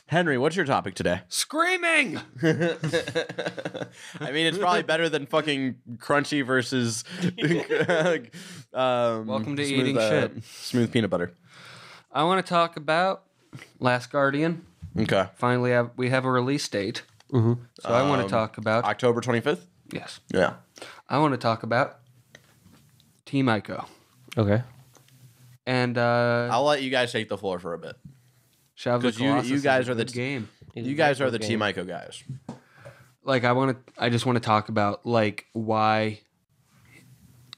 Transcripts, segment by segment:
Henry, what's your topic today? Screaming! I mean, it's probably better than fucking crunchy versus Welcome to eating shit. Smooth peanut butter. I want to talk about Last Guardian. Okay. Finally, we have a release date. So I want to talk about... October 25th? Yes. Yeah. I want to talk about Team Ico. Okay. And I'll let you guys take the floor for a bit. Shadow of the Colossus you guys is a are the good game. You guys are the Team Ico guys. Like, I just want to talk about, like, why...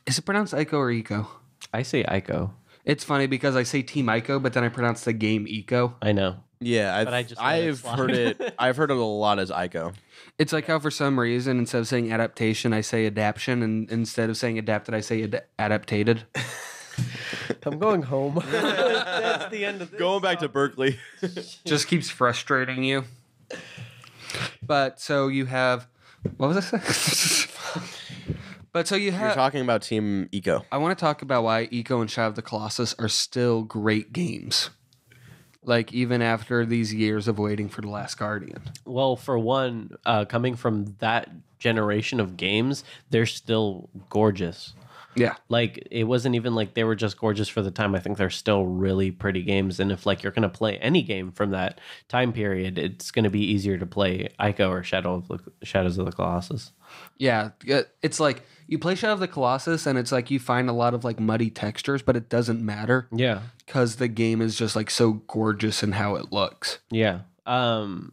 Is it pronounced Ico or Eco? I say Ico. It's funny because I say Team Ico, but then I pronounce the game Eco. I know. Yeah, But I just I've heard it. I've heard it a lot as Ico. It's like how for some reason, instead of saying adaptation, I say adaption, and instead of saying adapted, I say adaptated. I'm going home. That's the end of this. Going back to Berkeley. Just keeps frustrating you. But so you have... What was I saying? But so you You're have... talking about Team Ico. I want to talk about why Eco and Shadow of the Colossus are still great games. Like, even after these years of waiting for The Last Guardian. Well, for one, coming from that generation of games, they're still gorgeous. Yeah. Like, it wasn't even like they were just gorgeous for the time. I think they're still really pretty games. And if, like, you're going to play any game from that time period, it's going to be easier to play Ico or Shadows of the Colossus. Yeah. It's like, you play Shadow of the Colossus, and it's like you find a lot of, like, muddy textures, but it doesn't matter. Yeah. Because the game is just, like, so gorgeous in how it looks. Yeah. And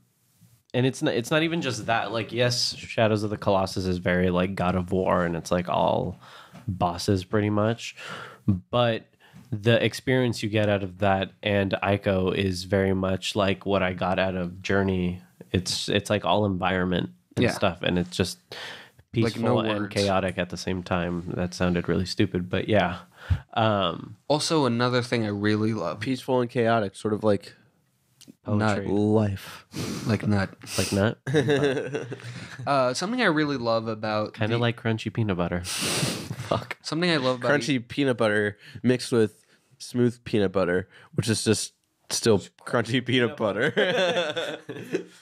it's not even just that. Like, yes, Shadows of the Colossus is very, like, God of War, and it's, like, all bosses pretty much, but the experience you get out of that and Ico is very much like what I got out of Journey. It's like all environment and stuff, and it's just peaceful like and chaotic at the same time. That sounded really stupid, but yeah. Also, another thing I really love. Peaceful and chaotic, sort of like Poetry. life. Like nut. Like nut. Something I really love about... Kind of like crunchy peanut butter. Fuck. Something I love about... Crunchy peanut butter mixed with smooth peanut butter, which is just still crunchy peanut butter.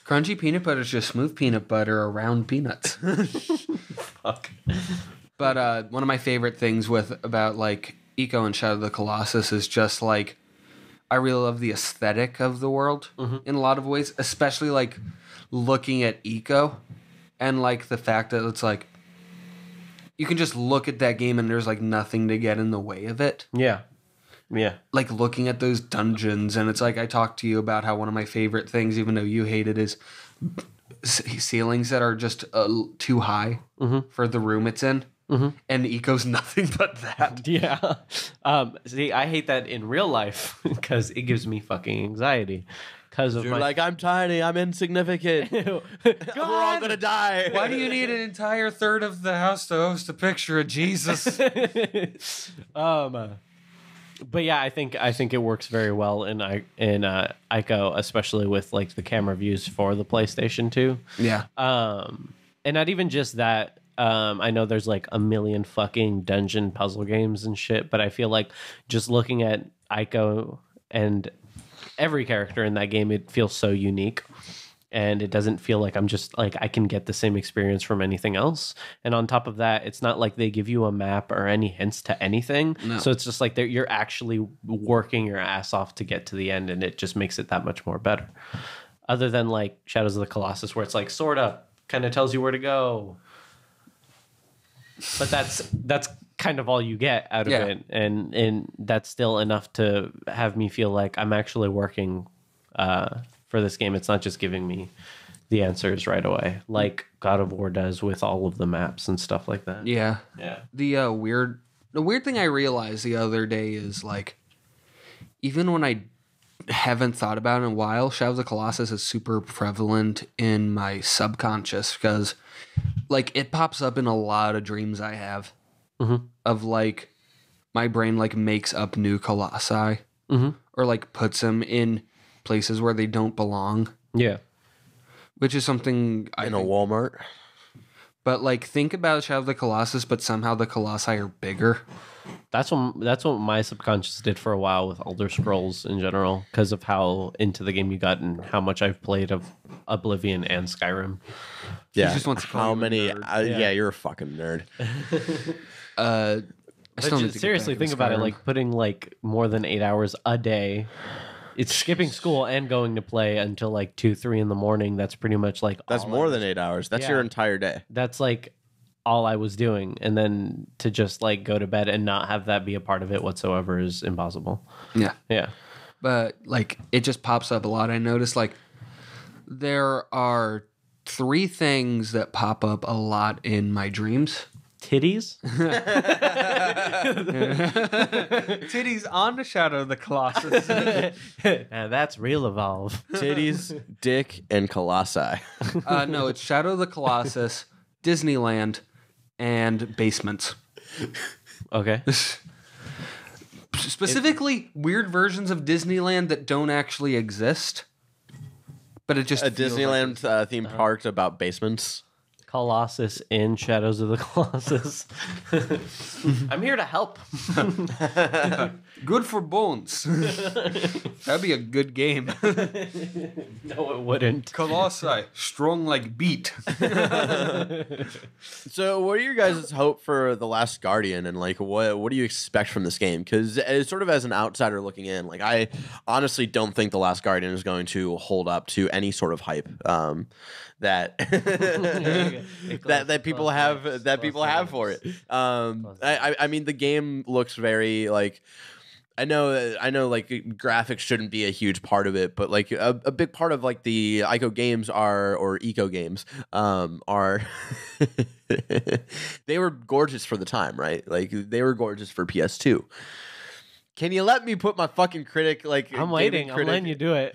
Crunchy peanut butter is just smooth peanut butter around peanuts. Fuck. But one of my favorite things about like Eco and Shadow of the Colossus is just like, I really love the aesthetic of the world in a lot of ways, especially like looking at Eco and like the fact that it's like you can just look at that game and there's like nothing to get in the way of it. Yeah. Yeah. Like looking at those dungeons, and it's like I talked to you about how one of my favorite things, even though you hate it, is ceilings that are just too high for the room it's in. And Eco's nothing but that. Yeah. See, I hate that in real life because it gives me fucking anxiety. You're like, I'm tiny, I'm insignificant. We're all gonna die. Why do you need an entire third of the house to host a picture of Jesus? But yeah, I think it works very well in Ico, especially with like the camera views for the PlayStation 2. Yeah. And not even just that. I know there's like a million fucking dungeon puzzle games and shit, but I feel like just looking at Ico and every character in that game, it feels so unique. And it doesn't feel like I'm just like I can get the same experience from anything else. And on top of that, it's not like they give you a map or any hints to anything. No. So it's just like you're actually working your ass off to get to the end, and it just makes it that much more better. Other than like Shadows of the Colossus, where it's like sort of kind of tells you where to go. But that's kind of all you get out of it, and that's still enough to have me feel like I'm actually working for this game. It's not just giving me the answers right away, like God of War does with all of the maps and stuff like that. Yeah. Yeah. The weird thing I realized the other day is like, even when I haven't thought about it in a while, Shadow of the Colossus is super prevalent in my subconscious because like it pops up in a lot of dreams I have of like my brain like makes up new colossi or like puts them in places where they don't belong. Yeah. Which is something in a Walmart. But like, think about Shadow of the Colossus, but somehow the Colossi are bigger. That's what my subconscious did for a while with Elder Scrolls in general, because of how into the game you got and how much I've played of Oblivion and Skyrim. Yeah. just wants to call How you a many? nerd. Yeah, you're a fucking nerd. I still need to get Seriously, back think into about it. Skyrim. Like putting like more than 8 hours a day. It's skipping school and going to play until like 2, 3 in the morning. That's pretty much like That's all more than 8 hours. That's your Yeah. entire day. That's like all I was doing, and then to just like go to bed and not have that be a part of it whatsoever is impossible. Yeah. Yeah. But like, it just pops up a lot. I noticed like there are 3 things that pop up a lot in my dreams. Titties. Titties on the Shadow of the Colossus. Now that's real evolve. Titties, dick, and colossi. No, it's Shadow of the Colossus, Disneyland, and basements. Okay. Specifically, weird versions of Disneyland that don't actually exist. But it just A feels Disneyland like theme park about basements. Colossus in Shadows of the Colossus. I'm here to help. good for bones. That'd be a good game. No, it wouldn't. Colossi, strong like beat. So, what are your guys' hope for The Last Guardian, and like, what do you expect from this game? Because sort of as an outsider looking in, like, I honestly don't think The Last Guardian is going to hold up to any sort of hype that that people have for it. I mean, the game looks very like. I know, like graphics shouldn't be a huge part of it, but like a big part of like the Ico games or Eco games are they were gorgeous for the time, right? Like they were gorgeous for PS2. Can you let me put my fucking critic like? I'm waiting. I'm letting you do it.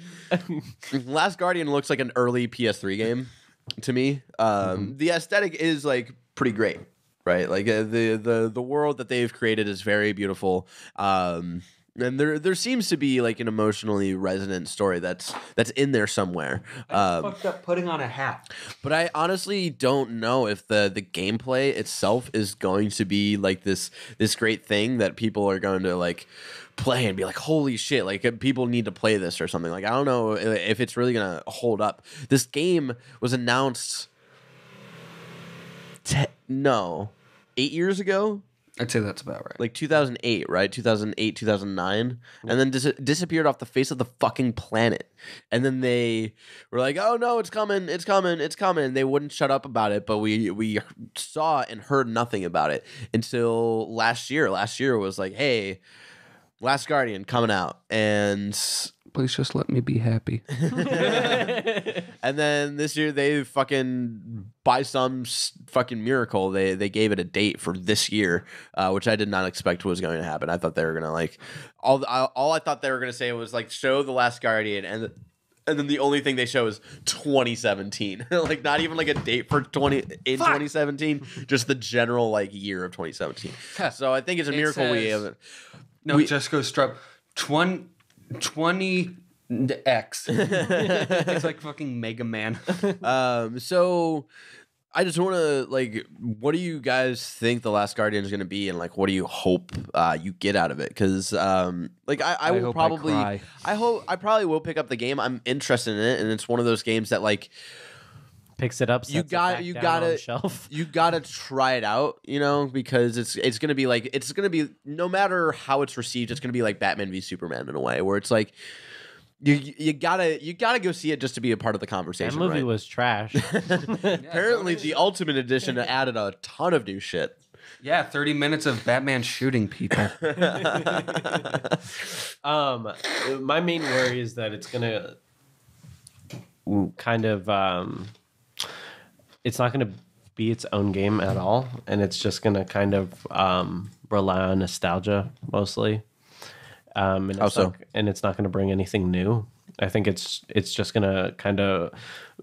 Last Guardian looks like an early PS3 game to me. The aesthetic is like pretty great, right? Like the world that they've created is very beautiful. And there seems to be like an emotionally resonant story that's in there somewhere. Fucked up putting on a hat. But I honestly don't know if the gameplay itself is going to be like this great thing that people are going to like play and be like, holy shit, like people need to play this or something. Like I don't know if it's really gonna hold up. This game was announced 8 years ago. I'd say that's about right. Like 2008, right? 2008, 2009. And then disappeared off the face of the fucking planet. And then they were like, oh no, it's coming, it's coming, it's coming. They wouldn't shut up about it, but we saw and heard nothing about it until last year. Last year was like, hey, Last Guardian coming out. And Please just let me be happy. and then this year they fucking, by some fucking miracle, they gave it a date for this year, which I did not expect was going to happen. I thought they were gonna like all I thought they were gonna say was like show The Last Guardian, and then the only thing they show is 2017, like not even like a date for 2017, just the general like year of 2017. So I think it's a miracle we haven't. No, just go strap 20X. It's like fucking Mega Man. So I just want to like, what do you guys think The Last Guardian is going to be, and like, what do you hope you get out of it? Because like I will hope probably, I probably will pick up the game. I'm interested in it, and it's one of those games that like Picks it up. you gotta shelf. you gotta try it out, you know, because it's gonna be like no matter how it's received, it's gonna be like Batman v Superman in a way where it's like. You gotta go see it just to be a part of the conversation. That movie right? was trash. Apparently, the Ultimate Edition added a ton of new shit. Yeah, 30 minutes of Batman shooting people. My main worry is that it's gonna kind of it's not gonna be its own game at all, and it's just gonna kind of rely on nostalgia mostly. And How so? And it's not going to bring anything new. I think it's just gonna kind of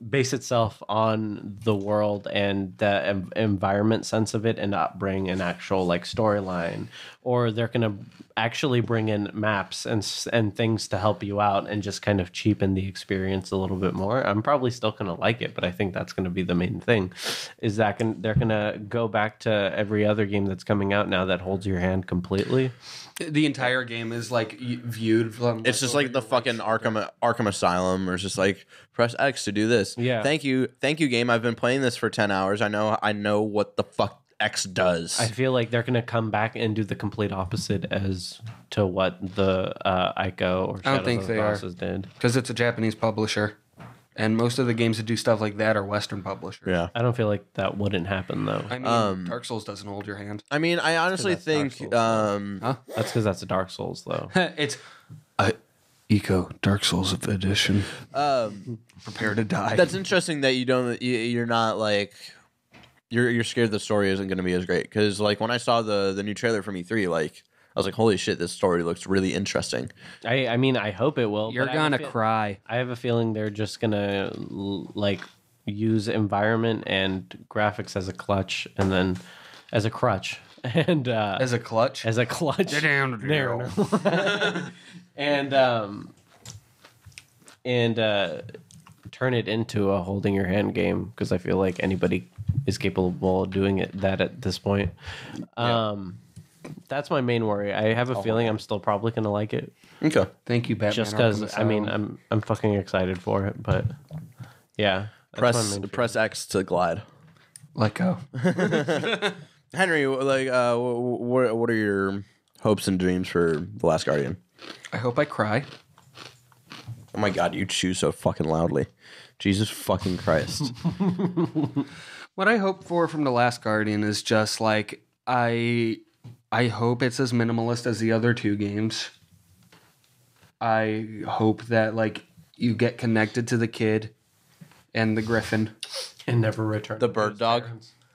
base itself on the world and the environment sense of it, and not bring an actual like storyline. Or they're gonna actually bring in maps and things to help you out, and just kind of cheapen the experience a little bit more. I'm probably still gonna like it, but I think that's gonna be the main thing. Is that they're gonna go back to every other game that's coming out now that holds your hand completely. The entire game is like viewed from. It's just like the fucking Arkham Asylum, or it's just like press X to do this. Yeah. Thank you, game. I've been playing this for 10 hours. I know what the fuck X does. I feel like they're gonna come back and do the complete opposite as to what the Ico or I don't think Shadows of they the are. Colossus did. Because it's a Japanese publisher, and most of the games that do stuff like that are Western publishers. Yeah. I don't feel like that wouldn't happen though. I mean, Dark Souls doesn't hold your hand. I mean, I honestly That's Dark think Souls, Huh? That's because that's a Dark Souls though. It's Ico Dark Souls edition. Prepare to die. that's interesting that you're not like you're scared the story isn't going to be as great, because like when I saw the new trailer from E3, like I was like, holy shit, this story looks really interesting. I mean, I hope it will. You're but I have gonna cry. I have a feeling they're just gonna like use environment and graphics as a clutch, and then as a crutch, and As a clutch. as a clutch. There. and turn it into a holding your hand game, because I feel like anybody is capable of doing that at this point. That's my main worry. I have a feeling I'm still probably gonna like it, Okay. Thank you, Batman. just because Arkham I mean Asylum. I'm fucking excited for it. But yeah, that's my main Press X to glide. Let go. Henry, like, what are your hopes and dreams for The Last Guardian? I hope I cry. Oh my god, you chew so fucking loudly. Jesus fucking Christ. What I hope for from The Last Guardian is just like I hope it's as minimalist as the other two games. I hope that like you get connected to the kid and the griffin. and never return. The bird dog?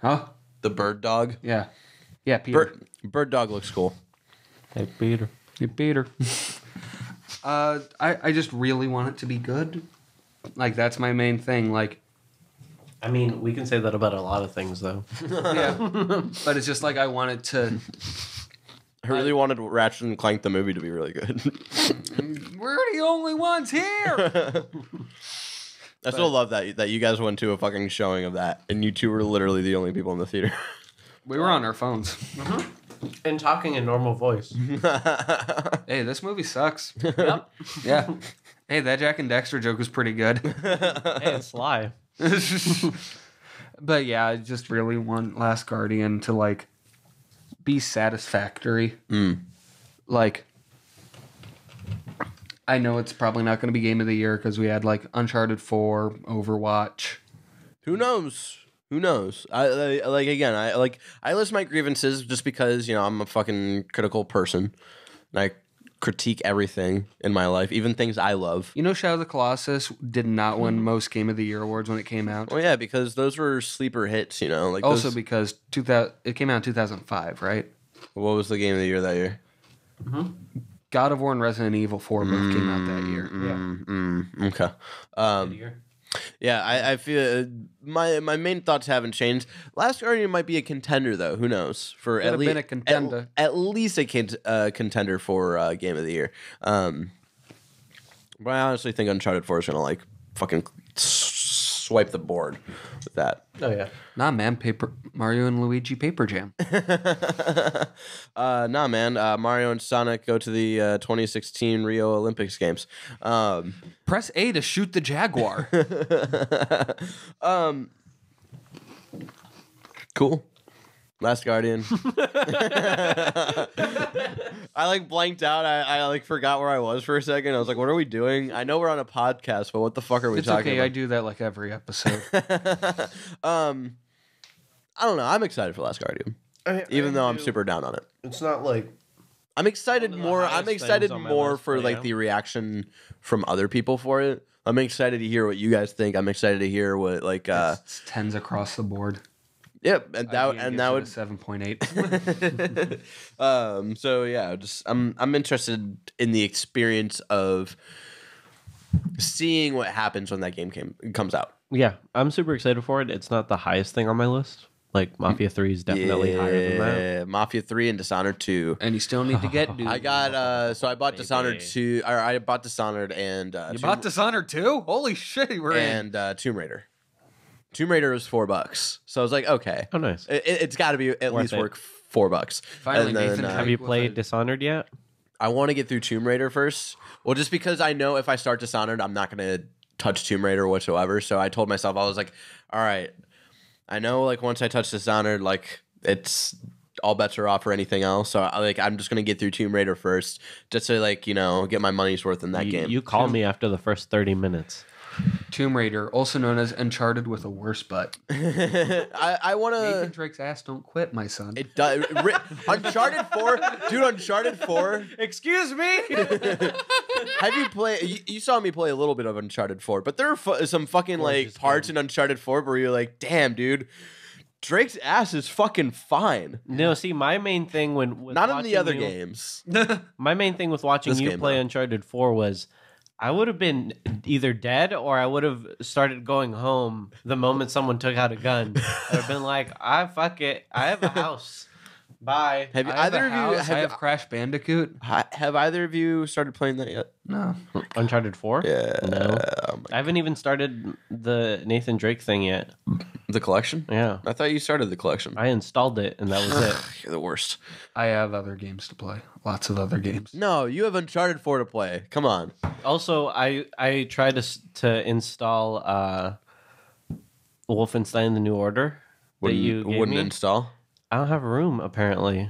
Huh? The bird dog? Yeah. Yeah, Peter. Bird dog looks cool. Hey Peter. Hey, Peter. I just really want it to be good. Like that's my main thing. Like I mean, we can say that about a lot of things, though. yeah. But it's just like I want it to I really wanted Ratchet and Clank the movie to be really good. we're the only ones here. I still love that you guys went to a fucking showing of that, and you two were literally the only people in the theater. We were on our phones. And talking in normal voice. Hey, this movie sucks. Yep. Yeah. Hey, that Jack and Dexter joke was pretty good. Hey, it's Sly. But yeah, I just really want Last Guardian to like be satisfactory. Like I know it's probably not going to be game of the year because we had like Uncharted 4, Overwatch. Who knows? Who knows? I list my grievances just because, you know, I'm a fucking critical person, and I critique everything in my life, even things I love. You know, Shadow of the Colossus did not win most Game of the Year awards when it came out. Well, yeah, because those were sleeper hits, you know. Like Also those, because it came out in 2005, right? what was the game of the year that year? God of War and Resident Evil 4 both came out that year. Okay. Yeah, I feel my main thoughts haven't changed. Last Guardian might be a contender, though. Who knows? For Could have been a contender. At least a contender for Game of the Year. But I honestly think Uncharted 4 is gonna like fucking swipe the board with that. Oh, yeah. Nah, man, Mario and Luigi Paper Jam. Nah, man. Mario and Sonic go to the 2016 Rio Olympics games. Press A to shoot the Jaguar. Cool. Last Guardian. I like blanked out. I like forgot where I was for a second. I was like, what are we doing? I know we're on a podcast, but what the fuck are we It's talking okay. about? I do that like every episode. I don't know. I'm excited for Last Guardian. Even though I'm super down on it. It's not like I'm excited One of the more. highest I'm excited things on my more list for right like now. the reaction from other people for it. I'm excited to hear what you guys think. I'm excited to hear what like It's tens across the board. yep, and that would 7.8. so yeah, just I'm interested in the experience of seeing what happens when that game comes out. Yeah, I'm super excited for it. It's not the highest thing on my list. Like Mafia 3 is definitely higher than that. Yeah, Mafia 3 and Dishonored 2. And you still need to get Doom. I got so I bought Baby. Dishonored 2. Or I bought Dishonored and You bought Dishonored too? Holy shit, we're in. and Tomb Raider. Tomb Raider was $4, so I was like, okay, Oh, nice. it's got to be at Worth least it. work $4. Finally, And then, Nathan, Have you played Dishonored yet? I want to get through Tomb Raider first. Well, just because I know if I start Dishonored, I'm not going to touch Tomb Raider whatsoever. So I told myself, I was like, all right, I know like once I touch Dishonored, like it's all bets are off for anything else. So I'm just going to get through Tomb Raider first just to like, get my money's worth in that game. You call me after the first 30 minutes. Tomb Raider, also known as Uncharted with a worse butt. I want Nathan to... Drake's ass don't quit, my son. It does. Uncharted 4, dude. Uncharted 4. Excuse me. Have you played? You saw me play a little bit of Uncharted 4, but there are some fucking like Gorgeous parts game. in Uncharted 4 where you're like, damn, dude, Drake's ass is fucking fine. No, see, my main thing with Not in the watching other you- games. My main thing with watching This you game, play though. Uncharted 4 was I would have been either dead or I would have started going home the moment someone took out a gun. I'd have been like, fuck it. I have a house. Bye. Have I have either a of you house, I have Crash Bandicoot. have either of you started playing that yet? No. Uncharted 4? Yeah. No. Oh I haven't even started the Nathan Drake thing yet. the collection? Yeah. I thought you started the collection. I installed it and that was it. You're the worst. I have other games to play. Lots of other games. No, you have Uncharted 4 to play. Come on. Also, I tried to install Wolfenstein: The New Order that you gave wouldn't me. install. I don't have room apparently.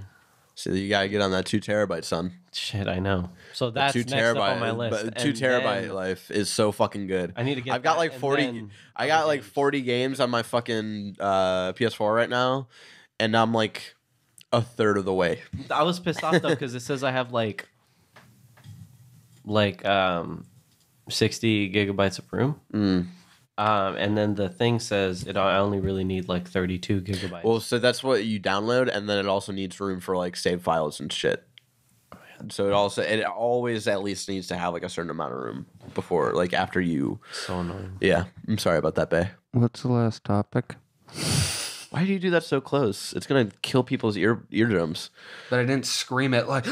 So you gotta get on that 2 terabyte, son. Shit, I know. So that's 2 next up on my list. But 2 And terabyte then life is so fucking good. I need to get. I've got that like and 40. then I got other like games. 40 games on my fucking PS4 right now, and I'm like a third of the way. I was pissed off though because it says I have like 60 gigabytes of room. And then the thing says I only really need like 32 gigabytes. Well, so that's what you download, and then it also needs room for like save files and shit. So it always at least needs to have like a certain amount of room before, like after you. So annoying. Yeah, I'm sorry about that, Bay. What's the last topic? Why do you do that so close? It's gonna kill people's eardrums. But I didn't scream it like.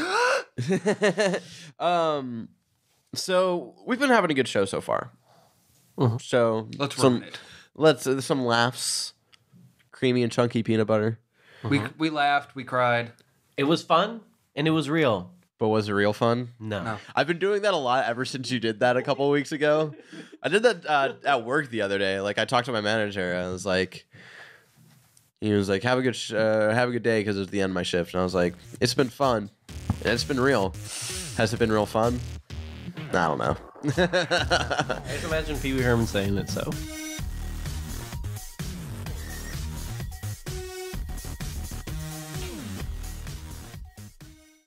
So we've been having a good show so far. So Let's ruin it. Some laughs, creamy and chunky peanut butter. We laughed, we cried. It was fun and it was real. But was it real fun? No. I've been doing that a lot ever since you did that a couple of weeks ago. I did that at work the other day. Like I talked to my manager. I was like, he was like, "Have a good day," because it's the end of my shift. And I was like, "It's been fun. And it's been real. Has it been real fun? I don't know." I can imagine Pee Wee Herman saying it so.